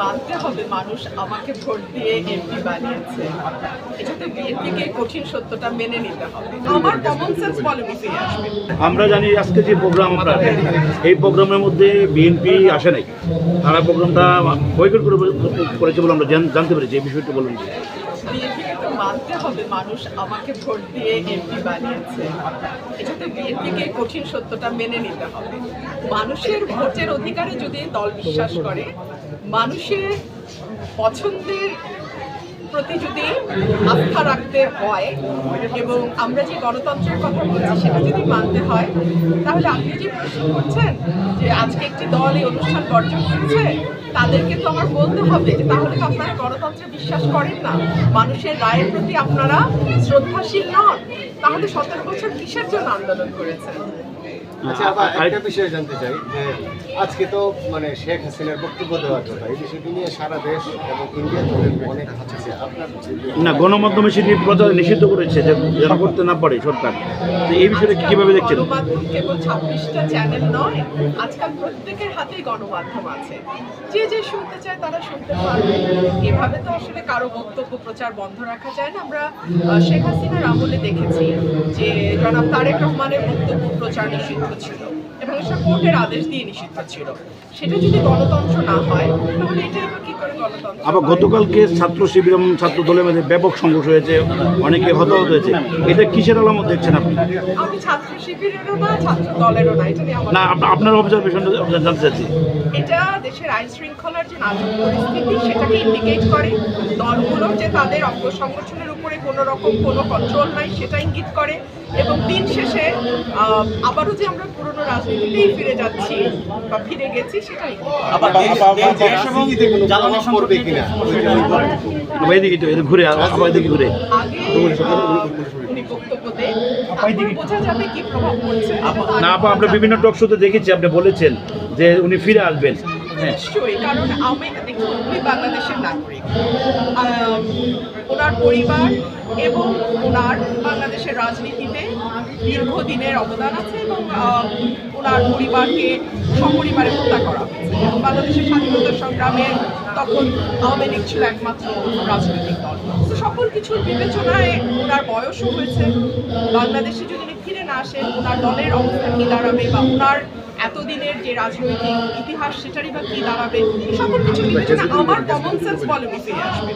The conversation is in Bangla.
মানতে হবে মানুষ আমাকে ভোট দিয়ে এমপি বানিয়েছে। এটাতে বিএনপিকে কঠিন সত্যটা মেনে নিতে হবে। আমার কমন সেন্স বলে ফিরে আসবে। আমরা জানি আজকে যে প্রোগ্রাম এই প্রোগ্রামের মধ্যে বিএনপি আসে নাই, তারা প্রোগ্রামটা বয়কট করেছে বলে আমরা জানতে পেরেছি। এই বিষয়টা বলুন। বিএনপিকে তো মানতে হবে মানুষ আমাকে ভোট দিয়ে এমপি বানিয়েছে। এটাতে বিএনপিকে কঠিন সত্যটা মেনে নিতে হবে। মানুষের ভোটের অধিকারে যদি দল বিশ্বাস করে, মানুষের পছন্দের প্রতি যদি আস্থা রাখতে হয় এবং আমরা যে গণতন্ত্রের কথা বলছি সেটা যদি মানতে হয়, তাহলে আপনি যে প্রশ্ন করছেন যে আজকে একটি দল এই অনুষ্ঠান বর্জন করেছে, তাদেরকে তো আমার বলতে হবে যে তাহলে তো আপনারা গণতন্ত্রে বিশ্বাস করেন না, মানুষের রায়ের প্রতি আপনারা শ্রদ্ধাশীল নন। তাহলে 17 বছর কিসের জন্য আন্দোলন করেছেন? আচ্ছা, আবার আরেকটা বিষয় জানতে চাই যে আজকে তো শেখ হাসিনার বক্তব্য দেওয়ার কথা, এই বিষয়টি নিয়ে সারা দেশ এবং ইন্ডিয়া অনেক আছে। আপনার না, গণমাধ্যমে সেটি প্রচার নিষিদ্ধ করেছে যে যেন করতে না পারে সরকার। তো এই বিষয়টা কিভাবে দেখছেন? গণমাধ্যম কেবল 26টা চ্যানেল নয়, আজকাল প্রত্যেকের হাতেই গণমাধ্যম আছে। যে যে শুনতে চায় তারা শুনতে পারবে। এভাবে তো আসলে কারো বক্তব্য প্রচার বন্ধ রাখা যায় না। আমরা শেখ হাসিনার আমলে দেখেছি যে জনাব তারেক রহমানের বক্তব্য প্রচার নিষিদ্ধ ছিল এবং সেটা কোর্টের আদেশ দিয়ে নিষিদ্ধ ছিল। সেটা যদি গণতন্ত্র না হয় তাহলে এটা এবার কি করে গণতন্ত্র? আবার গতকালকে ছাত্র শিবির এবং ছাত্র দলের মধ্যে ব্যাপক সংঘর্ষ হয়েছে, অনেকে হতাহত হয়েছে। এটা কিসের আলামত দেখছেন আপনি? আমি ছাত্র শিবিরেরও না, ছাত্র দলেরও না, এটা নিয়ে আমার না, আপনার অবজারভেশনটা জানতে চাচ্ছি। এটা দেশের আইন শৃঙ্খলার যে নাজুক পরিস্থিতি সেটাকে ইন্ডিকেট করে। দলগুলোর যে তাদের অঙ্গ সংগঠনের উপরে কোনো রকম কোনো কন্ট্রোল নাই সেটা ইঙ্গিত করে। এবং দিন শেষে আবারও যে আমরা পুরনো রাজনীতিতেই ফিরে যাচ্ছি বা ফিরে গেছি সেটাই। ঘুরে আবার এদিকে ঘুরে আগে উনি বক্তব্য দেন, বোঝা যাবে কি প্রভাব পড়ছে। না আপা, আমরা বিভিন্ন টক শোতে দেখেছি আপনি বলেছেন যে উনি ফিরে আসবেন। নিশ্চয়ই, কারণ আমি দেখুন উনি বাংলাদেশের নাগরিক, ওনার পরিবার এবং ওনার বাংলাদেশের রাজনীতিতে দীর্ঘদিনের অবদান আছে এবং ওনার পরিবারকে সপরিবারে হত্যা করা হয়েছে। এবং বাংলাদেশের স্বাধীনতা সংগ্রামে তখন আওয়ামী লীগ ছিল একমাত্র রাজনৈতিক দল। তো সকল কিছুর বিবেচনায় ওনার বয়সও হয়েছে। বাংলাদেশে যদি উনি ফিরে না আসেন, ওনার দলের অবস্থা কী দাঁড়াবে বা ওনার এতদিনের যে রাজনৈতিক ইতিহাস সেটারই বা কী দাঁড়াবে, সকল কিছুর বিবেচনা আমার কমন সেন্স বলে ফিরে আসবে।